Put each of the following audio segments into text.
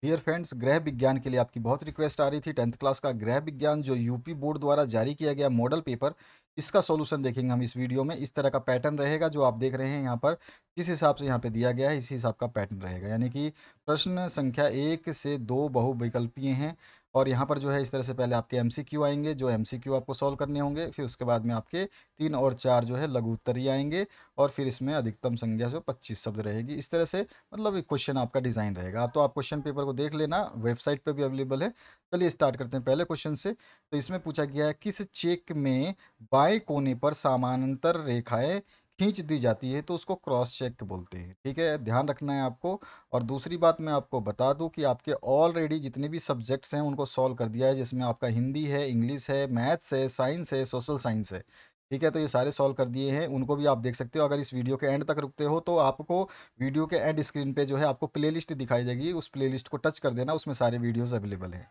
Dear friends, गृह विज्ञान के लिए आपकी बहुत रिक्वेस्ट आ रही थी। 10th क्लास का गृह विज्ञान जो यूपी बोर्ड द्वारा जारी किया गया मॉडल पेपर, इसका सॉल्यूशन देखेंगे हम इस वीडियो में। इस तरह का पैटर्न रहेगा जो आप देख रहे हैं यहाँ पर। किस हिसाब से यहाँ पे दिया गया है, इसी हिसाब का पैटर्न रहेगा। यानी कि प्रश्न संख्या 1 से 2 बहुविकल्पीय हैं। और यहाँ पर जो है इस तरह से पहले आपके एमसीक्यू आएंगे, जो एमसीक्यू आपको सॉल्व करने होंगे। फिर उसके बाद में आपके 3 और 4 जो है लघु उत्तरीय आएंगे। और फिर इसमें अधिकतम संख्या जो 25 शब्द रहेगी। इस तरह से मतलब एक क्वेश्चन आपका डिज़ाइन रहेगा। तो आप क्वेश्चन पेपर को देख लेना, वेबसाइट पे भी अवेलेबल है। चलिए स्टार्ट करते हैं पहले क्वेश्चन से। तो इसमें पूछा गया है, किस चेक में बाएं कोने पर समानांतर रेखाएं खींच दी जाती है तो उसको क्रॉस चेक बोलते हैं। ठीक है, ध्यान रखना है आपको। और दूसरी बात मैं आपको बता दूं कि आपके ऑलरेडी जितने भी सब्जेक्ट्स हैं उनको सॉल्व कर दिया है, जिसमें आपका हिंदी है, इंग्लिश है, मैथ्स है, साइंस है, सोशल साइंस है। ठीक है, तो ये सारे सॉल्व कर दिए हैं, उनको भी आप देख सकते हो। अगर इस वीडियो के एंड तक रुकते हो तो आपको वीडियो के एंड स्क्रीन पे जो है आपको प्लेलिस्ट दिखाई देगी, उस प्लेलिस्ट को टच कर देना, उसमें सारे वीडियोस अवेलेबल हैं।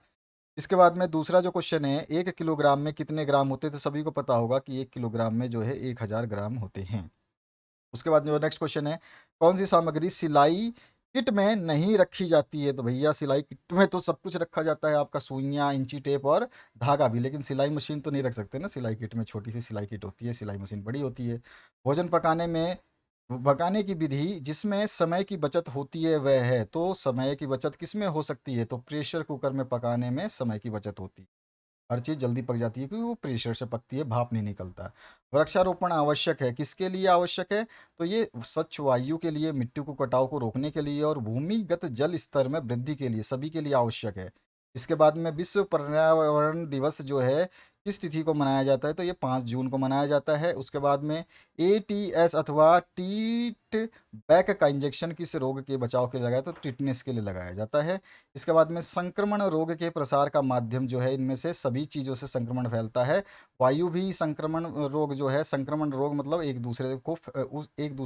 इसके बाद में दूसरा जो क्वेश्चन है, 1 किलोग्राम में कितने ग्राम होते हैं? तो सभी को पता होगा कि 1 किलोग्राम में जो है 1000 ग्राम होते हैं। उसके बाद जो नेक्स्ट क्वेश्चन है, कौन सी सामग्री सिलाई किट में नहीं रखी जाती है? तो भैया सिलाई किट में तो सब कुछ रखा जाता है, आपका सुइयाँ, इंची टेप और धागा भी, लेकिन सिलाई मशीन तो नहीं रख सकते ना सिलाई किट में। छोटी सी सिलाई किट होती है, सिलाई मशीन बड़ी होती है। भोजन पकाने की विधि जिसमें समय की बचत होती है वह है, तो समय की बचत किस में हो सकती है? तो प्रेशर कुकर में पकाने में समय की बचत होती है। हर चीज़ जल्दी पक जाती है क्योंकि वो प्रेशर से पकती है, भाप नहीं निकलता। वृक्षारोपण आवश्यक है, किसके लिए आवश्यक है? तो ये स्वच्छ वायु के लिए, मिट्टी को कटाव को रोकने के लिए और भूमिगत जल स्तर में वृद्धि के लिए, सभी के लिए आवश्यक है। इसके बाद में विश्व पर्यावरण दिवस जो है किस तिथि को मनाया जाता है? तो ये 5 जून को मनाया जाता है। उसके बाद में एटीएस अथवा टीट बैक का इंजेक्शन किस रोग के बचाव के लिए लगाया? तो टिटनेस के लिए लगाया जाता है। इसके बाद में संक्रमण रोग के प्रसार का माध्यम जो है, इनमें से सभी चीज़ों से संक्रमण फैलता है। वायु भी संक्रमण रोग जो है, संक्रमण रोग मतलब एक दूसरे को एक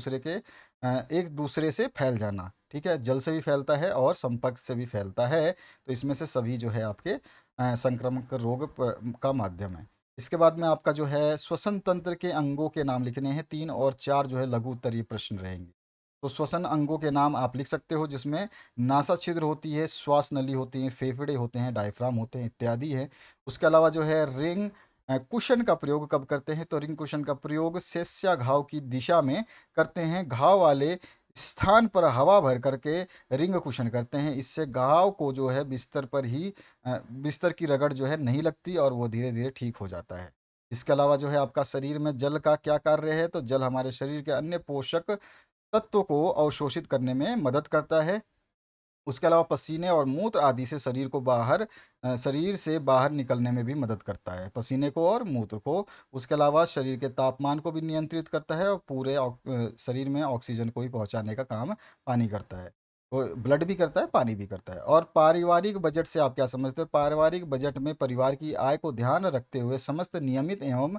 दूसरे से फैल जाना। ठीक है, जल से भी फैलता है और संपर्क से भी फैलता है। तो इसमें से सभी जो है आपके संक्रामक रोग का माध्यम है। इसके बाद में आपका जो है श्वसन तंत्र के अंगों के नाम लिखने हैं। 3 और 4 जो है लघु उत्तरीय प्रश्न रहेंगे। तो श्वसन अंगों के नाम आप लिख सकते हो, जिसमें नासा छिद्र होती है, श्वास नली होती है, फेफड़े होते हैं, डायफ्राम होते हैं, इत्यादि है। उसके अलावा जो है रिंग कुशन का प्रयोग कब करते हैं? तो रिंग कुशन का प्रयोग सेस्या घाव की दिशा में करते हैं। घाव वाले स्थान पर हवा भर करके रिंग कुशन करते हैं। इससे घाव को जो है बिस्तर पर ही बिस्तर की रगड़ जो है नहीं लगती और वो धीरे धीरे ठीक हो जाता है। इसके अलावा जो है आपका शरीर में जल का क्या कार्य है? तो जल हमारे शरीर के अन्य पोषक तत्व को अवशोषित करने में मदद करता है। उसके अलावा पसीने और मूत्र आदि से शरीर से बाहर निकलने में भी मदद करता है, पसीने को और मूत्र को। उसके अलावा शरीर के तापमान को भी नियंत्रित करता है और पूरे शरीर में ऑक्सीजन को भी पहुंचाने का काम पानी करता है। वो ब्लड भी करता है, पानी भी करता है। और पारिवारिक बजट से आप क्या समझते हो? पारिवारिक बजट में परिवार की आय को ध्यान रखते हुए समस्त नियमित एवं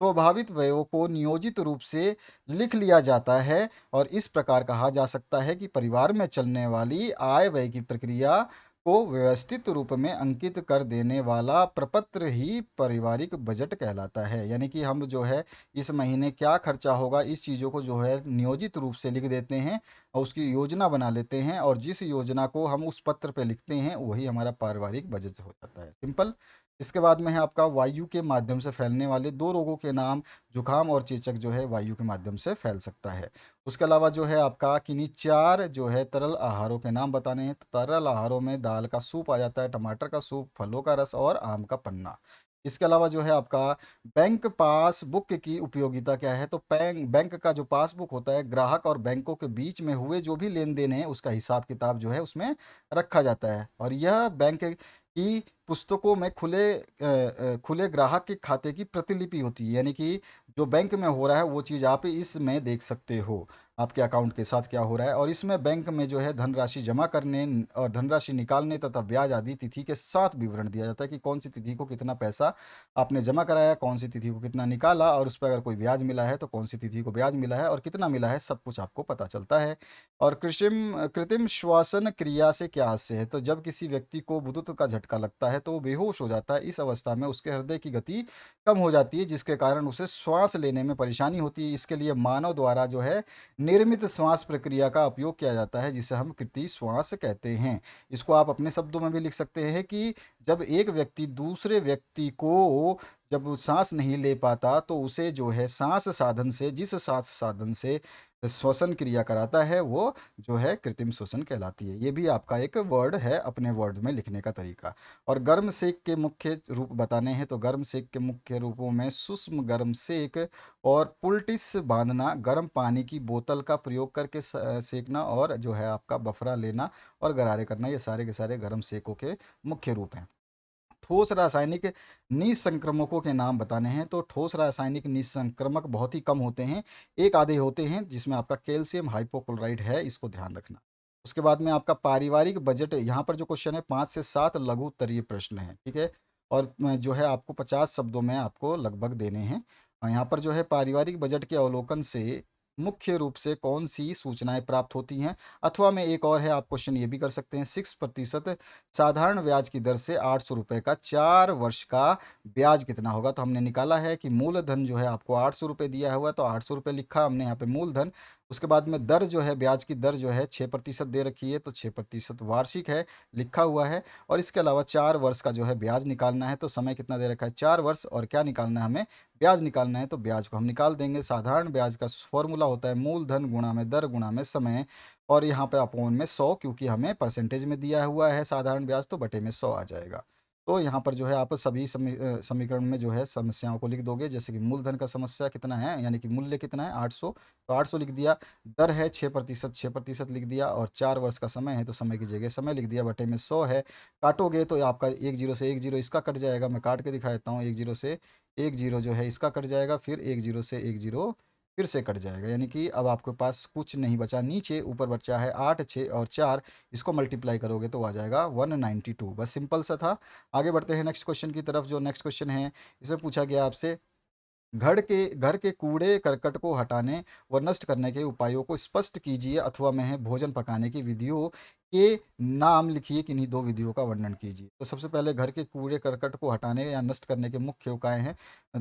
स्वभावित व्ययों को नियोजित रूप से लिख लिया जाता है। और इस प्रकार कहा जा सकता है कि परिवार में चलने वाली आय व्यय की प्रक्रिया को व्यवस्थित रूप में अंकित कर देने वाला प्रपत्र ही पारिवारिक बजट कहलाता है। यानी कि हम जो है इस महीने क्या खर्चा होगा, इस चीज़ों को जो है नियोजित रूप से लिख देते हैं और उसकी योजना बना लेते हैं, और जिस योजना को हम उस पत्र पे लिखते हैं वही हमारा पारिवारिक बजट हो जाता है। सिंपल। इसके बाद में है आपका वायु के माध्यम से फैलने वाले 2 रोगों के नाम। जुकाम और चेचक जो है वायु के माध्यम से फैल सकता है। उसके अलावा जो है आपका किन्हीं 4 जो है तरल आहारों के नाम बताने हैं। तो तरल आहारों में दाल का सूप आ जाता है, टमाटर का सूप, फलों का रस और आम का पन्ना। इसके अलावा जो है आपका बैंक पासबुक की उपयोगिता क्या है? तो बैंक का जो पासबुक होता है, ग्राहक और बैंकों के बीच में हुए जो भी लेन देन है उसका हिसाब किताब जो है उसमें रखा जाता है। और यह बैंक की पुस्तकों में खुले ग्राहक के खाते की प्रतिलिपि होती है। यानी कि जो बैंक में हो रहा है वो चीज़ आप इसमें देख सकते हो, आपके अकाउंट के साथ क्या हो रहा है। और इसमें बैंक में जो है धनराशि जमा करने और धनराशि निकालने तथा ब्याज आदि तिथि के साथ विवरण दिया जाता है कि कौन सी तिथि को कितना पैसा आपने जमा कराया, कौन सी तिथि को कितना निकाला, और उस पर अगर कोई ब्याज मिला है तो कौन सी तिथि को ब्याज मिला है और कितना मिला है, सब कुछ आपको पता चलता है। और कृत्रिम कृत्रिम श्वसन क्रिया से क्या हास्य है? तो जब किसी व्यक्ति को विद्युत का झटका लगता है तो वो बेहोश हो जाता है। इस अवस्था में उसके हृदय की गति कम हो जाती है, जिसके कारण उसे श्वास लेने में परेशानी होती है। इसके लिए मानव द्वारा जो है निर्मित श्वास प्रक्रिया का उपयोग किया जाता है जिसे हम कृति श्वास कहते हैं। इसको आप अपने शब्दों में भी लिख सकते हैं कि जब एक व्यक्ति दूसरे व्यक्ति को जब वो साँस नहीं ले पाता तो उसे जो है साँस साधन से जिस साँस साधन से श्वसन क्रिया कराता है वो जो है कृत्रिम श्वसन कहलाती है। ये भी आपका एक वर्ड है अपने वर्ड में लिखने का तरीका। और गर्म सेक के मुख्य रूप बताने हैं तो गर्म सेक के मुख्य रूपों में सूक्ष्म गर्म सेक और पुलटिस बांधना, गर्म पानी की बोतल का प्रयोग करके सेकना और जो है आपका बफरा लेना और गरारे करना, ये सारे के सारे गर्म सेकों के मुख्य रूप हैं। ठोस रासायनिक निसंक्रमकों के नाम बताने हैं तो ठोस रासायनिक निसंक्रमक बहुत ही कम होते हैं, एक आधे होते हैं जिसमें आपका कैल्शियम हाइपोक्लोराइड है, इसको ध्यान रखना। उसके बाद में आपका पारिवारिक बजट, यहाँ पर जो क्वेश्चन है 5 से 7 लघु उत्तरीय प्रश्न है, ठीक है। और जो है आपको 50 शब्दों में आपको लगभग देने हैं। यहाँ पर जो है पारिवारिक बजट के अवलोकन से मुख्य रूप से कौन सी सूचनाएं प्राप्त होती हैं, अथवा में एक और है, आप क्वेश्चन ये भी कर सकते हैं, 6% साधारण ब्याज की दर से 800 रुपये का 4 वर्ष का ब्याज कितना होगा। तो हमने निकाला है कि मूलधन जो है आपको 800 रुपये दिया हुआ है तो 800 रुपये लिखा हमने यहाँ पे मूलधन। उसके बाद में दर जो है ब्याज की दर जो है 6% दे रखी है तो 6% वार्षिक है लिखा हुआ है। और इसके अलावा 4 वर्ष का जो है ब्याज निकालना है तो समय कितना दे रखा है 4 वर्ष, और क्या निकालना है हमें ब्याज निकालना है तो ब्याज को हम निकाल देंगे। साधारण ब्याज का फॉर्मूला होता है मूलधन गुणा में दर गुणा में समय, और यहाँ पे अपोन में 100, क्योंकि हमें परसेंटेज में दिया हुआ है साधारण ब्याज तो बटे में 100 आ जाएगा। तो यहाँ पर जो है आप सभी समीकरण में जो है समस्याओं को लिख दोगे, जैसे कि मूलधन का समस्या कितना है यानी कि मूल्य कितना है 800, तो 800 लिख दिया। दर है 6%, 6% लिख दिया, और 4 वर्ष का समय है तो समय की जगह समय लिख दिया, बटे में 100 है। काटोगे तो आपका एक जीरो से एक जीरो इसका कट जाएगा, मैं काट के दिखा देता हूँ। एक जीरो से एक जीरो जो है इसका कट जाएगा, फिर एक जीरो से एक जीरो फिर से कट जाएगा, यानी कि अब आपके पास कुछ नहीं बचा नीचे, ऊपर बचा है 8, 6 और 4, इसको मल्टीप्लाई करोगे तो आ जाएगा 192। बस सिंपल सा था। आगे बढ़ते हैं नेक्स्ट क्वेश्चन की तरफ। जो नेक्स्ट क्वेश्चन है इसमें पूछा गया आपसे, घर के कूड़े करकट को हटाने व नष्ट करने के उपायों को स्पष्ट कीजिए, अथवा में भोजन पकाने की विधियों के नाम लिखिए, किन्हीं 2 विधियों का वर्णन कीजिए। तो सबसे पहले घर के कूड़े करकट को हटाने या नष्ट करने के मुख्य उपाय हैं,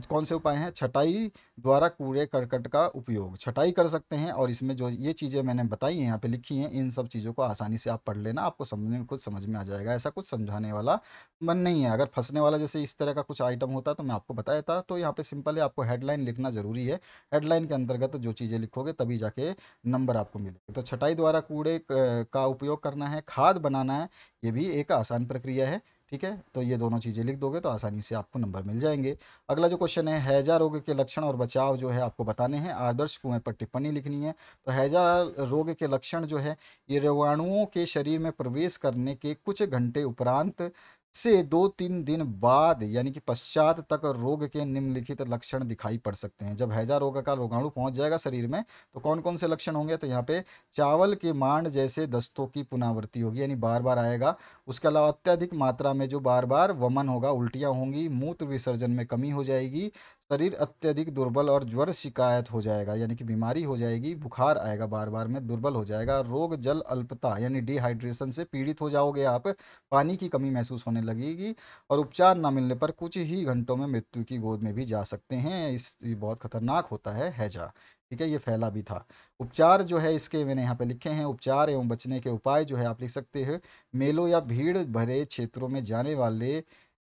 कौन से उपाय हैं? छटाई द्वारा कूड़े करकट का उपयोग, छटाई कर सकते हैं, और इसमें जो ये चीज़ें मैंने बताई हैं यहाँ पे लिखी हैं, इन सब चीज़ों को आसानी से आप पढ़ लेना, आपको समझने में कुछ समझ में आ जाएगा। ऐसा कुछ समझाने वाला मन नहीं है। अगर फँसने वाला जैसे इस तरह का कुछ आइटम होता तो मैं आपको बताया था। तो यहाँ पे सिंपल है, आपको हेडलाइन लिखना ज़रूरी है। हेडलाइन के अंतर्गत जो चीज़ें लिखोगे तभी जाके नंबर आपको मिलेंगे। तो छटाई द्वारा कूड़े का उपयोग करना है, खाद बनाना है, ये भी एक आसान प्रक्रिया है। ठीक है, तो ये दोनों चीज़ें लिख दोगे तो आसानी से आपको नंबर मिल जाएंगे। अगला जो क्वेश्चन है, हैजा रोग के लक्षण और बचाव जो है आपको बताने हैं, आदर्श कुएं पर टिप्पणी लिखनी है। तो हैजा रोग के लक्षण जो है, ये रोगाणुओं के शरीर में प्रवेश करने के कुछ घंटे उपरांत से 2-3 दिन बाद यानी कि पश्चात तक रोग के निम्नलिखित लक्षण दिखाई पड़ सकते हैं। जब हैजा रोग का रोगाणु पहुंच जाएगा शरीर में तो कौन कौन से लक्षण होंगे? तो यहाँ पे चावल के मांड जैसे दस्तों की पुनरावृत्ति होगी, यानी बार बार आएगा। उसके अलावा अत्यधिक मात्रा में जो बार बार वमन होगा, उल्टियाँ होंगी, मूत्र विसर्जन में कमी हो जाएगी, शरीर अत्यधिक दुर्बल और ज्वर शिकायत हो जाएगा, यानी कि बीमारी हो जाएगी, बुखार आएगा बार बार में, दुर्बल हो जाएगा, रोग जल अल्पता यानी डिहाइड्रेशन से पीड़ित हो जाओगे आप, पानी की कमी महसूस होने लगेगी, और उपचार ना मिलने पर कुछ ही घंटों में मृत्यु की गोद में भी जा सकते हैं। ये बहुत खतरनाक होता है हैजा। ठीक है, ये फैला भी था। उपचार जो है इसके मैंने यहाँ पे लिखे हैं, उपचार एवं बचने के उपाय जो है आप लिख सकते हैं। मेलों या भीड़ भरे क्षेत्रों में जाने वाले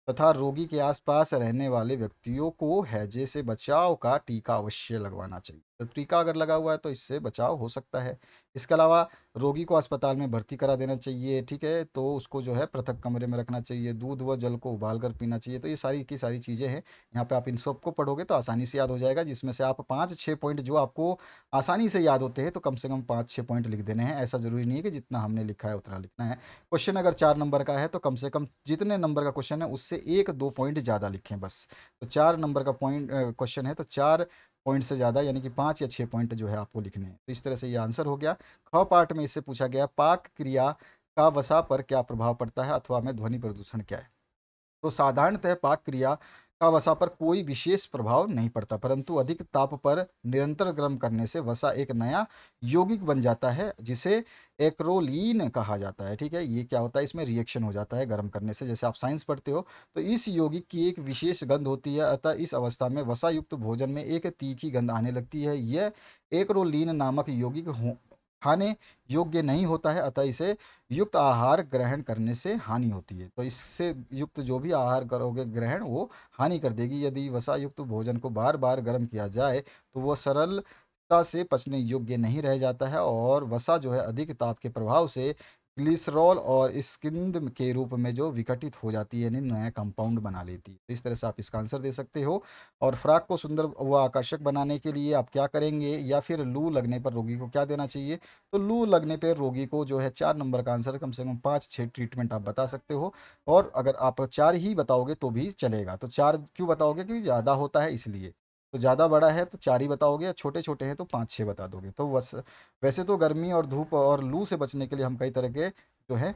तथा रोगी के आसपास रहने वाले व्यक्तियों को हैजे से बचाव का टीका अवश्य लगवाना चाहिए। तो टीका अगर लगा हुआ है तो इससे बचाव हो सकता है। इसके अलावा रोगी को अस्पताल में भर्ती करा देना चाहिए, ठीक है, तो उसको जो है पृथक कमरे में रखना चाहिए, दूध व जल को उबाल कर पीना चाहिए। तो ये सारी की सारी चीज़ें हैं, यहाँ पे आप इन सबको पढ़ोगे तो आसानी से याद हो जाएगा, जिसमें से आप 5-6 पॉइंट जो आपको आसानी से याद होते हैं तो कम से कम 5-6 पॉइंट लिख देने हैं। ऐसा ज़रूरी नहीं है कि जितना हमने लिखा है उतना लिखना है। क्वेश्चन अगर 4 नंबर का है तो कम से कम जितने नंबर का क्वेश्चन है उससे 1-2 पॉइंट ज़्यादा लिखें बस। तो 4 नंबर का पॉइंट क्वेश्चन है तो 4 पॉइंट से ज़्यादा यानी कि 5 या 6 पॉइंट जो है आपको लिखने हैं। तो इस तरह से ये आंसर हो गया। ख पार्ट में इससे पूछा गया, पाक क्रिया का वसा पर क्या प्रभाव पड़ता है, अथवा में ध्वनि प्रदूषण क्या है? तो साधारणतः पाक क्रिया का वसा पर कोई विशेष प्रभाव नहीं पड़ता, परंतु अधिक ताप पर निरंतर गर्म करने से वसा एक नया यौगिक बन जाता है, जिसे एक्रोलीन कहा जाता है। ठीक है, ये क्या होता है, इसमें रिएक्शन हो जाता है गर्म करने से। जैसे आप साइंस पढ़ते हो, तो इस यौगिक की एक विशेष गंध होती है, अतः इस अवस्था में वसा युक्त भोजन में एक तीखी गंध आने लगती है। यह एक्रोलीन नामक यौगिक खाने योग्य नहीं होता है, अतः इसे युक्त आहार ग्रहण करने से हानि होती है। तो इससे युक्त जो भी आहार करोगे ग्रहण, वो हानि कर देगी। यदि वसा युक्त भोजन को बार बार गर्म किया जाए तो वह सरलता से पचने योग्य नहीं रह जाता है, और वसा जो है अधिक ताप के प्रभाव से ग्लिसरॉल और स्किंद के रूप में जो विघटित हो जाती है, यानी नया कंपाउंड बना लेती है। तो इस तरह से आप इसका आंसर दे सकते हो। और फ्रॉक को सुंदर व आकर्षक बनाने के लिए आप क्या करेंगे, या फिर लू लगने पर रोगी को क्या देना चाहिए? तो लू लगने पे रोगी को जो है 4 नंबर का आंसर, कम से कम 5-6 ट्रीटमेंट आप बता सकते हो। और अगर आप 4 ही बताओगे तो भी चलेगा। तो 4 क्यों बताओगे? क्योंकि ज़्यादा होता है इसलिए। तो ज़्यादा बड़ा है तो 4 ही बताओगे, छोटे-छोटे हैं तो 5-6 बता दोगे। तो बस, वैसे तो गर्मी और धूप और लू से बचने के लिए हम कई तरह के जो है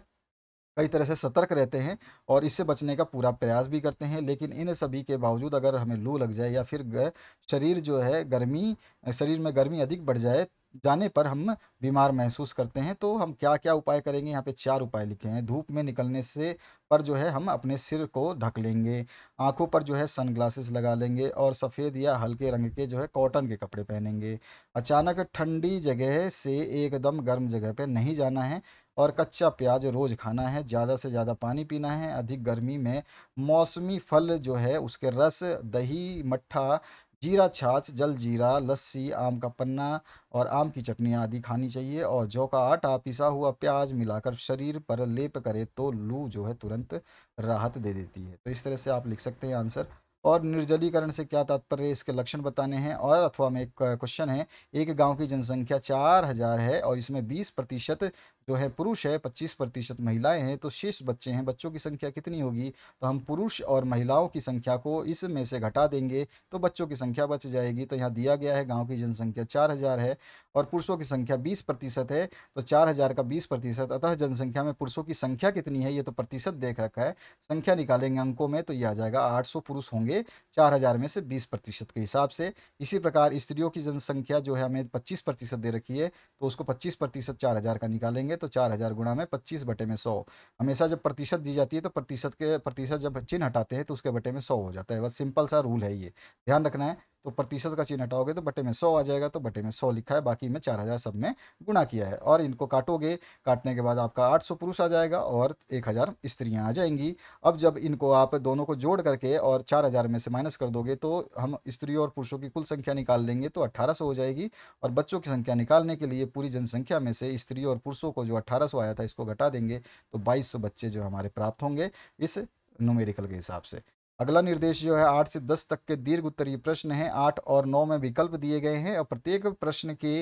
कई तरह से सतर्क रहते हैं और इससे बचने का पूरा प्रयास भी करते हैं। लेकिन इन सभी के बावजूद अगर हमें लू लग जाए, या फिर शरीर जो है गर्मी शरीर में गर्मी अधिक बढ़ जाए जाने पर हम बीमार महसूस करते हैं, तो हम क्या क्या उपाय करेंगे? यहाँ पे 4 उपाय लिखे हैं। धूप में निकलने से पर जो है हम अपने सिर को ढक लेंगे, आंखों पर जो है सन ग्लासेस लगा लेंगे, और सफ़ेद या हल्के रंग के जो है कॉटन के कपड़े पहनेंगे। अचानक ठंडी जगह से एकदम गर्म जगह पे नहीं जाना है, और कच्चा प्याज रोज़ खाना है, ज़्यादा से ज़्यादा पानी पीना है। अधिक गर्मी में मौसमी फल जो है उसके रस, दही, मट्ठा, जीरा छाछ, जलजीरा, लस्सी, आम का पन्ना और आम की चटनी आदि खानी चाहिए। और जौ का आटा, पिसा हुआ प्याज मिलाकर शरीर पर लेप करे तो लू जो है तुरंत राहत दे देती है। तो इस तरह से आप लिख सकते हैं आंसर। और निर्जलीकरण से क्या तात्पर्य, इसके लक्षण बताने हैं। और अथवा में एक क्वेश्चन है, एक गांव की जनसंख्या 4000 है और इसमें 20% जो है पुरुष है, 25% महिलाएं हैं, तो शेष बच्चे हैं, बच्चों की संख्या कितनी होगी? तो हम पुरुष और महिलाओं की संख्या को इसमें से घटा देंगे तो बच्चों की संख्या बच जाएगी। तो यहाँ दिया गया है गांव की जनसंख्या 4000 है और पुरुषों की संख्या 20% है, तो 4000 का 20%, अतः जनसंख्या में पुरुषों की संख्या कितनी है, ये तो प्रतिशत देख रखा है, संख्या निकालेंगे अंकों में तो ये आ जाएगा 800 पुरुष होंगे 4000 में से 20% के हिसाब से। इसी प्रकार स्त्रियों की जनसंख्या जो है हमें 25% दे रखी है, तो उसको 25% 4000 का निकालेंगे तो 4000 गुणा में 25/100। हमेशा जब प्रतिशत दी जाती है तो प्रतिशत जब चिन्ह हटाते हैं तो उसके बटे में 100 हो जाता है। बस सिंपल सा रूल है ये, ध्यान रखना है। तो प्रतिशत का चिन्ह हटाओगे तो बटे में 100 आ जाएगा, तो बटे में 100 लिखा है, बाकी में 4000 सब में गुणा किया है। और इनको काटोगे, काटने के बाद आपका 800 पुरुष आ जाएगा और 1000 स्त्रियां आ जाएंगी। अब जब इनको आप दोनों को जोड़ करके और 4000 में से माइनस कर दोगे तो हम स्त्रियों और पुरुषों की कुल संख्या निकाल लेंगे, तो 1800 हो जाएगी। और बच्चों की संख्या निकालने के लिए पूरी जनसंख्या में से स्त्रियों और पुरुषों को जो 1800 आया था इसको घटा देंगे, तो 2200 बच्चे जो हमारे प्राप्त होंगे इस न्यूमेरिकल के हिसाब से। अगला निर्देश जो है 8 से 10 तक के दीर्घ उत्तरीय प्रश्न है। 8 और 9 में विकल्प दिए गए हैं और प्रत्येक प्रश्न के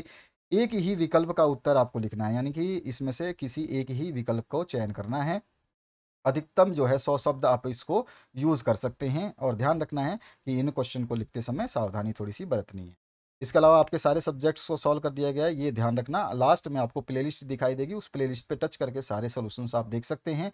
एक ही विकल्प का उत्तर आपको लिखना है, यानी कि इसमें से किसी एक ही विकल्प को चयन करना है। अधिकतम जो है 100 शब्द आप इसको यूज़ कर सकते हैं, और ध्यान रखना है कि इन क्वेश्चन को लिखते समय सावधानी थोड़ी सी बरतनी है। इसके अलावा आपके सारे सब्जेक्ट्स को सॉल्व कर दिया गया है, ये ध्यान रखना। लास्ट में आपको प्लेलिस्ट दिखाई देगी, उस प्लेलिस्ट पे टच करके सारे सॉल्यूशंस आप देख सकते हैं।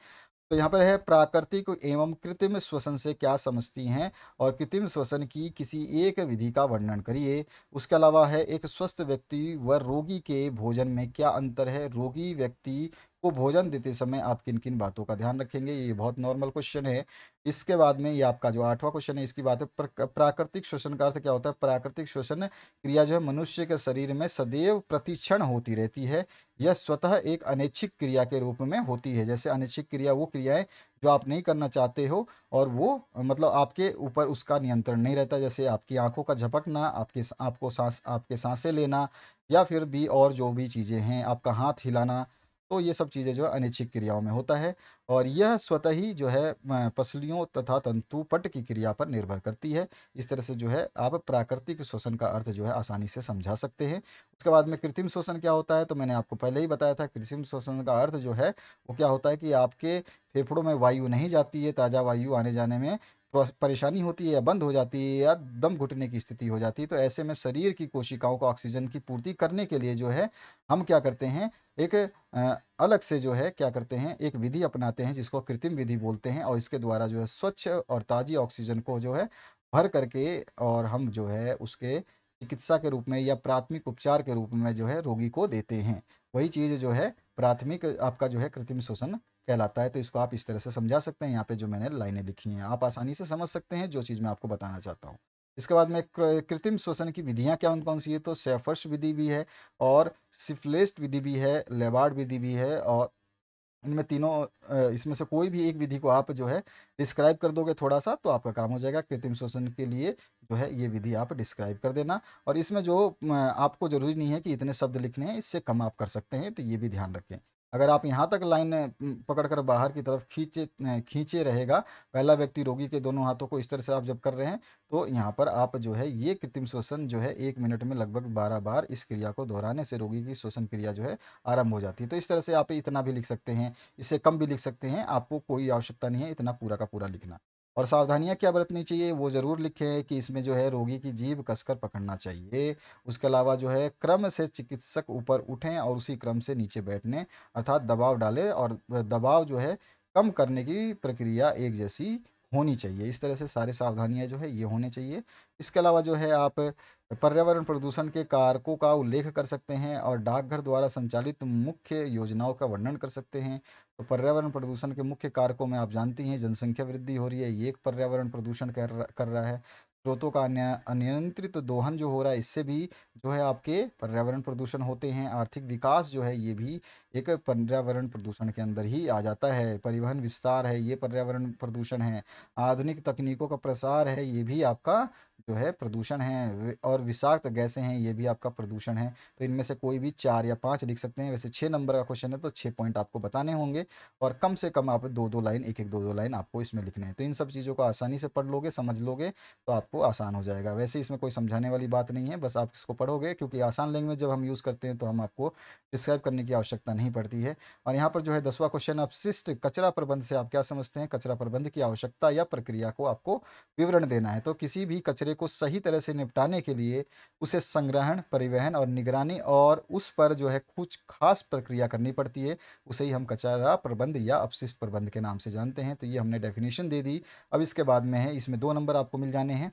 तो यहाँ पर है, प्राकृतिक एवं कृत्रिम श्वसन से क्या समझती हैं, और कृत्रिम श्वसन की किसी एक विधि का वर्णन करिए। उसके अलावा है, एक स्वस्थ व्यक्ति व रोगी के भोजन में क्या अंतर है, रोगी व्यक्ति को भोजन देते समय आप किन किन बातों का ध्यान रखेंगे। ये बहुत नॉर्मल क्वेश्चन है। इसके बाद में ये आपका जो 8वां क्वेश्चन है, इसकी बात है, प्राकृतिक श्वसन का अर्थ क्या होता है? प्राकृतिक श्वसन क्रिया जो है मनुष्य के शरीर में सदैव प्रतिक्षण होती रहती है। यह स्वतः एक अनैच्छिक क्रिया के रूप में होती है। जैसे अनैच्छिक क्रिया वो क्रियाएं जो आप नहीं करना चाहते हो, और वो मतलब आपके ऊपर उसका नियंत्रण नहीं रहता। जैसे आपकी आंखों का झपकना, आपके सांसें लेना, या फिर भी और जो भी चीज़ें हैं, आपका हाथ हिलाना, तो ये सब चीज़ें जो है अनैच्छिक क्रियाओं में होता है। और यह स्वतः ही जो है पसलियों तथा तंतुपट की क्रिया पर निर्भर करती है। इस तरह से जो है आप प्राकृतिक श्वसन का अर्थ जो है आसानी से समझा सकते हैं। उसके बाद में कृत्रिम श्वसन क्या होता है, तो मैंने आपको पहले ही बताया था। कृत्रिम श्वसन का अर्थ जो है वो क्या होता है कि आपके फेफड़ों में वायु नहीं जाती है ताज़ा वायु आने जाने में, परेशानी होती है या बंद हो जाती है या दम घुटने की स्थिति हो जाती है, तो ऐसे में शरीर की कोशिकाओं को ऑक्सीजन की पूर्ति करने के लिए जो है हम क्या करते हैं, एक अलग से जो है क्या करते हैं, एक विधि अपनाते हैं जिसको कृत्रिम विधि बोलते हैं, और इसके द्वारा जो है स्वच्छ और ताज़ी ऑक्सीजन को जो है भर करके और हम जो है उसके चिकित्सा के रूप में या प्राथमिक उपचार के रूप में जो है रोगी को देते हैं। वही चीज़ जो है प्राथमिक आपका जो है कृत्रिम श्वसन कहलाता है। तो इसको आप इस तरह से समझा सकते हैं, यहाँ पे जो मैंने लाइनें लिखी हैं आप आसानी से समझ सकते हैं जो चीज़ मैं आपको बताना चाहता हूँ। इसके बाद में कृत्रिम श्वसन की विधियाँ क्या कौन कौन सी है, तो शेफर्स विधि भी है और सिफलेस्ट विधि भी है, लेबार्ड विधि भी है, और इनमें तीनों इसमें से कोई भी एक विधि को आप जो है डिस्क्राइब कर दोगे थोड़ा सा तो आपका काम हो जाएगा। कृत्रिम श्वसन के लिए जो है ये विधि आप डिस्क्राइब कर देना, और इसमें जो आपको ज़रूरी नहीं है कि इतने शब्द लिखने हैं, इससे कम आप कर सकते हैं, तो ये भी ध्यान रखें। अगर आप यहाँ तक लाइन पकड़ कर बाहर की तरफ खींचे रहेगा, पहला व्यक्ति रोगी के दोनों हाथों को इस तरह से आप जब कर रहे हैं, तो यहाँ पर आप जो है ये कृत्रिम श्वसन जो है 1 मिनट में लगभग 12 बार इस क्रिया को दोहराने से रोगी की श्वसन क्रिया जो है आरंभ हो जाती है। तो इस तरह से आप इतना भी लिख सकते हैं, इससे कम भी लिख सकते हैं, आपको कोई आवश्यकता नहीं है इतना पूरा का पूरा लिखना। और सावधानियाँ क्या बरतनी चाहिए वो ज़रूर लिखें कि इसमें जो है रोगी की जीभ कसकर पकड़ना चाहिए। उसके अलावा जो है क्रम से चिकित्सक ऊपर उठें और उसी क्रम से नीचे बैठने, अर्थात दबाव डालें, और दबाव जो है कम करने की प्रक्रिया एक जैसी होनी चाहिए। इस तरह से सारी सावधानियाँ जो है ये होने चाहिए। इसके अलावा जो है आप पर्यावरण प्रदूषण के कारकों का उल्लेख कर सकते हैं और डाकघर द्वारा संचालित मुख्य योजनाओं का वर्णन कर सकते हैं। तो पर्यावरण प्रदूषण के मुख्य कारकों में आप जानती हैं जनसंख्या वृद्धि हो रही है, ये एक पर्यावरण प्रदूषण कर रहा है। स्रोतों का अनियंत्रित दोहन जो हो रहा है, इससे भी जो है आपके पर्यावरण प्रदूषण होते हैं। आर्थिक विकास जो है ये भी एक पर्यावरण प्रदूषण के अंदर ही आ जाता है। परिवहन विस्तार है, ये पर्यावरण प्रदूषण है। आधुनिक तकनीकों का प्रसार है, ये भी आपका जो है प्रदूषण है। और विषाक्त गैसें हैं, ये भी आपका प्रदूषण है। तो इनमें से कोई भी 4 या 5 लिख सकते हैं। वैसे 6 नंबर का क्वेश्चन है तो 6 पॉइंट आपको बताने होंगे, और कम से कम आप 2-2 लाइन, 1-1, 2-2 लाइन आपको इसमें लिखने हैं। तो इन सब चीज़ों को आसानी से पढ़ लोगे, समझ लोगे, तो आपको आसान हो जाएगा। वैसे इसमें कोई समझाने वाली बात नहीं है, बस आप इसको पढ़ोगे, क्योंकि आसान लैंग्वेज जब हम यूज़ करते हैं तो हम आपको डिस्क्राइब करने की आवश्यकता नहीं पड़ती है। और यहाँ पर जो है 10वां क्वेश्चन, अपशिष्ट कचरा प्रबंध से आप क्या समझते हैं? कचरा प्रबंध की आवश्यकता या प्रक्रिया को आपको विवरण देना है। तो किसी भी कचरे को सही तरह से निपटाने के लिए उसे संग्रहण, परिवहन और निगरानी, और उस पर जो है कुछ खास प्रक्रिया करनी पड़ती है। उसे ही हम कचरा प्रबंध या अपशिष्ट प्रबंध के नाम से जानते हैं। तो ये हमने डेफिनेशन दे दी। अब इसके बाद में है, इसमें 2 नंबर आपको मिल जाने हैं।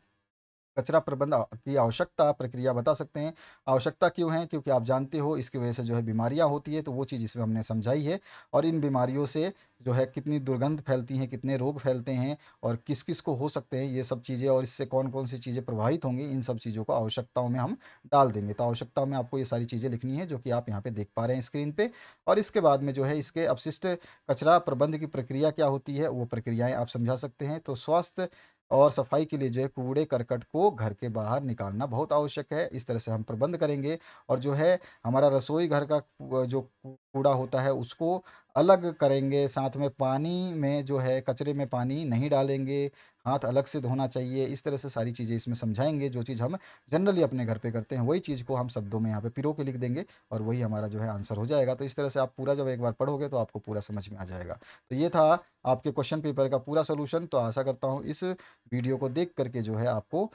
कचरा प्रबंध की आवश्यकता प्रक्रिया बता सकते हैं। आवश्यकता क्यों है? क्योंकि आप जानते हो इसकी वजह से जो है बीमारियाँ होती है, तो वो चीज़ इसमें हमने समझाई है। और इन बीमारियों से जो है कितनी दुर्गंध फैलती हैं, कितने रोग फैलते हैं और किस-किस को हो सकते हैं, ये सब चीज़ें, और इससे कौन-कौन सी चीज़ें प्रभावित होंगी, इन सब चीज़ों को आवश्यकताओं में हम डाल देंगे। तो आवश्यकताओं में आपको ये सारी चीज़ें लिखनी है जो कि आप यहाँ पे देख पा रहे हैं स्क्रीन पे। और इसके बाद में जो है इसके अपशिष्ट कचरा प्रबंध की प्रक्रिया क्या होती है, वो प्रक्रियाएँ आप समझा सकते हैं। तो स्वास्थ्य और सफाई के लिए जो है कूड़े करकट को घर के बाहर निकालना बहुत आवश्यक है। इस तरह से हम प्रबंध करेंगे, और जो है हमारा रसोई घर का जो कूड़ा होता है उसको अलग करेंगे। साथ में पानी में जो है कचरे में पानी नहीं डालेंगे, हाथ अलग से धोना चाहिए। इस तरह से सारी चीज़ें इसमें समझाएंगे, जो चीज़ हम जनरली अपने घर पे करते हैं वही चीज़ को हम शब्दों में यहाँ पे पिरो के लिख देंगे, और वही हमारा जो है आंसर हो जाएगा। तो इस तरह से आप पूरा जब एक बार पढ़ोगे तो आपको पूरा समझ में आ जाएगा। तो ये था आपके क्वेश्चन पेपर का पूरा सोल्यूशन। तो आशा करता हूँ इस वीडियो को देख करके जो है आपको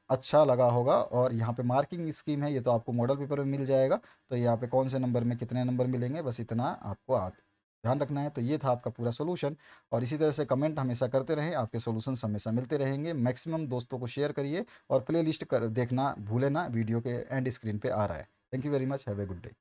अच्छा लगा होगा। और यहाँ पे मार्किंग स्कीम है, ये तो आपको मॉडल पेपर में मिल जाएगा। तो यहाँ पे कौन से नंबर में कितने नंबर मिलेंगे, बस इतना आपको ध्यान रखना है। तो ये था आपका पूरा सोल्यूशन। और इसी तरह से कमेंट हमेशा करते रहें, आपके सोल्यूशन हमेशा मिलते रहेंगे। मैक्सिमम दोस्तों को शेयर करिए, और प्ले लिस्ट कर देखना भूले ना, वीडियो के एंड स्क्रीन पे आ रहा है। Thank you very much, have a good day.